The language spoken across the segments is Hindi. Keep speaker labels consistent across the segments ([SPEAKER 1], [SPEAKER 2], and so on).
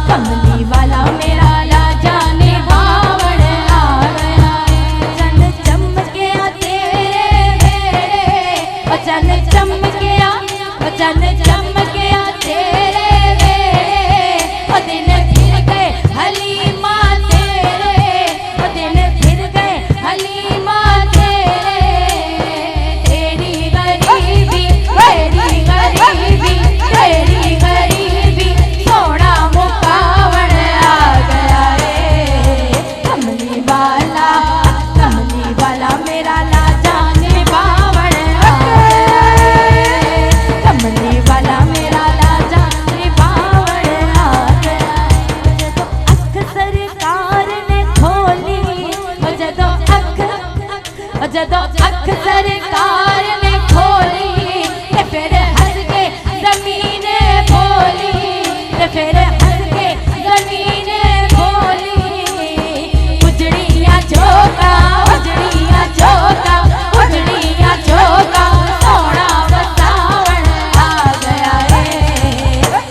[SPEAKER 1] कमली वाला मेरा लाजा निभावण आ गया है। चंद चमकिया तेरे वेड़े, चंद चमकिया तेरे वेड़े, दिन फिर गए हलीमा तेरे, दिन फिर गए हलीमा तेरे। तेरी गरीबी सोना मुकावण आ गया है। कमली वाला मेरा लाजा निभावण आ गया है। कमली वाला मेरा लाजा निभावण आ गया है। जदों अख सरकार ने खोली ते फिर हंस के ज़मीन बोली, ते फिर हंस के ज़मीन बोली। उजड़ियां झोंका सोना बसावण आ गया है।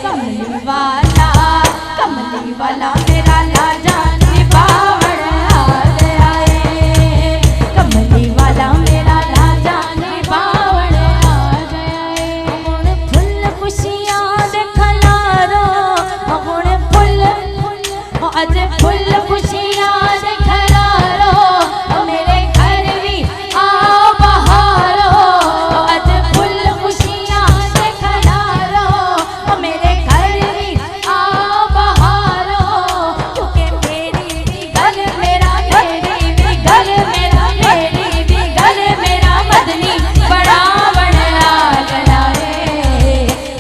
[SPEAKER 1] कमली वाला मेरा लाजा निभावण आ गया है। कमली वाला मेरा लाजा निभावण आ गया है। हुण फुल खुशियां दे खलारो, हुण फुल अज फुल खुशियां दे खलारो, मेरे घर भी आओ बहारो। अज फुल खुशियां दे खलारो, मेरे घर भी आओ बहारो। क्योंकि मेरी भी गल मेरा मदनी बढ़ावण आ गया है।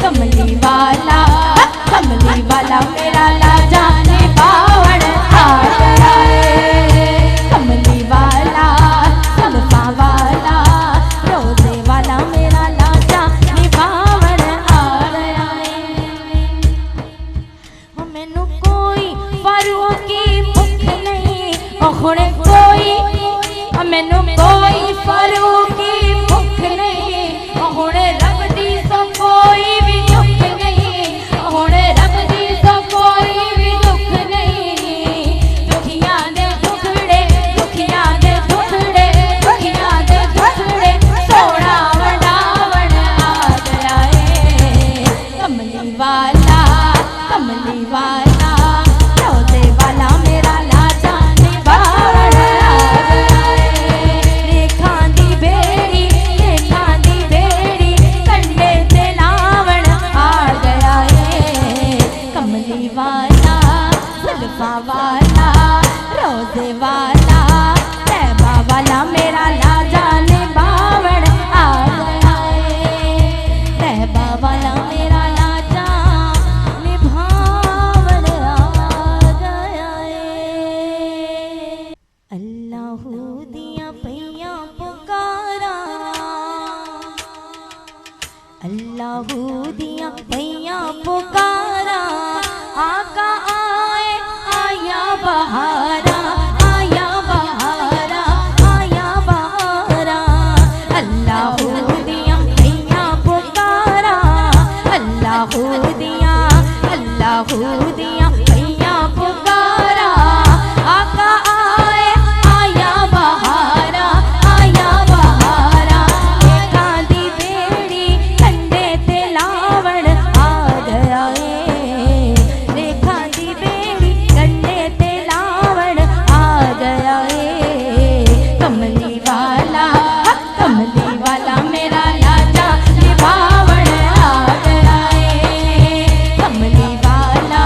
[SPEAKER 1] कमली वाला मेरा लाजा निभावण आ गया है। कमली वाला सल्फा वाला रोज़े वाला मेरा लाजा निभावण आ गया है। मैनू कोई फरूकी भुख नहीं, हुण मैनू कोई फरूकी भुख नहीं, हुण रब दी सो कोई भी दुख नहीं, हुण रब दी सो कोई भी दुख नहीं। दुखियां दे दुखड़े सोना वडावण आ गया है। कमली वाला रोज़े वाला मेरा लाजा निभावण आ गया है। रेखां दी बेड़ी कंडे ते लावण आ गया है। कमली वाला जुल्फा वाला रोज़े वाला तैबा वाला मेरा लाजा निभावण आ गया है। तैबा वाला मेरा लाजा निभावण आ गया है। अल्लाहू दियां पईयां पुकारा, अल्लाहू दियां पईयां पुकारा। आका आए आया बहारा, आया बहारा। अल्लाहू दियां पईयां पुकारा, अल्लाहू दियां पईयां पुकारा। आका आए आया बहारा। रेखां दी बेड़ी कंडे ते लावण आ गया है। रेखां दी बेड़ी कंडे ते लावण आ गया है। कमली वाला मेरा लाजा निभावण आ गया है। कमली वाला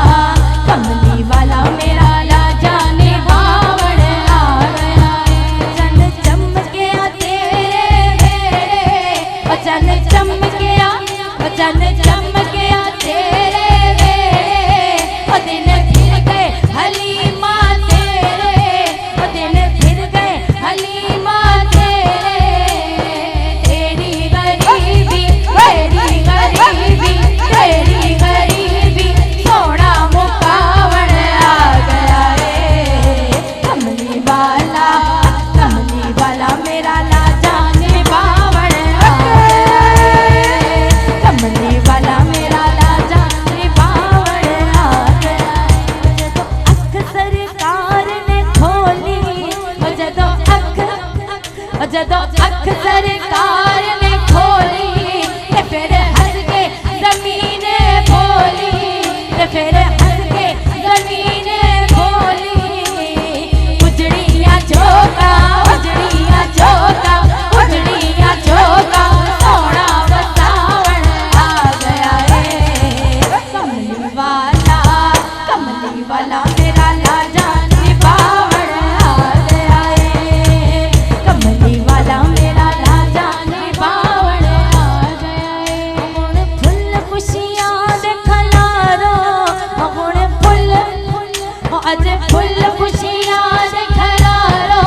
[SPEAKER 1] फिर हंस के ज़मीन बोली उजड़िया झोंका उजड़िया झोंका उजड़िया झोंका सोना बसावन आ गया है कमली वाला मेरा लाजा निभावन आ गया है कमली वाला मेरा लाजा निभावन आ गया है हुण फुल खुशियां दे खलारो हुण फुल अज फुल खुशियां दे खलारो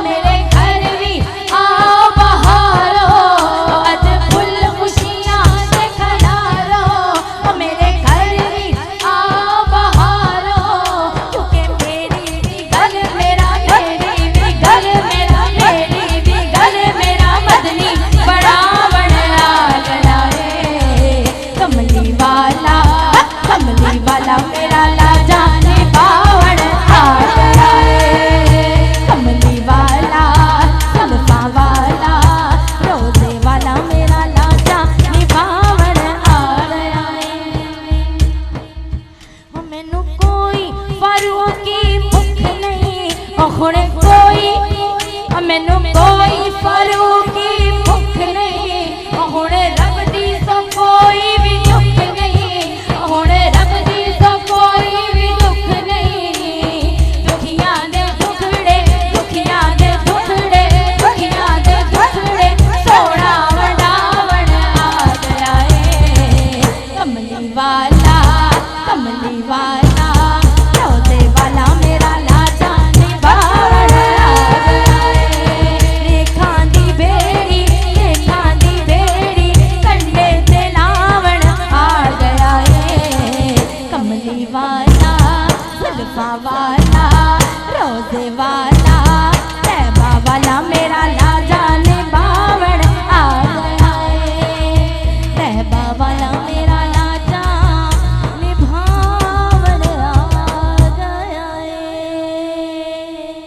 [SPEAKER 1] मेरे घर भी आओ बहारो अज फुल खुशियां दे खलारो मेरे घर भी आओ बहारो क्योंकि मेरी भी गल मेरा मेरी भी गल मेरा मेरी भी गल मेरा मदनी बड़ा बड़ा गया है कमली वाला मेरा लाजा निभावन आ गया है कमली वाला जुल्फां वाला रोज़े वाला मेरा लाजा निभावन आ गया है मैनू कोई फरूकी भुख नहीं हुण कोई मैनू कोई फरूकी भुख नहीं हुण रब दी सो कोई भी दुख नहीं हुण रब दी सो कोई भी दुख नहीं दुखियां दे दुखड़े दुखियां दे दुखड़े दुखियां दे दुखड़े सोना वडावन आ गया है कमली वाला रोज़े वाला मेरा लाजा निभावन आ गया है रेखा दी बेड़ी कंडे ते लावन आ गया है कमली वाला जुल्फां वाला रोज़े वाला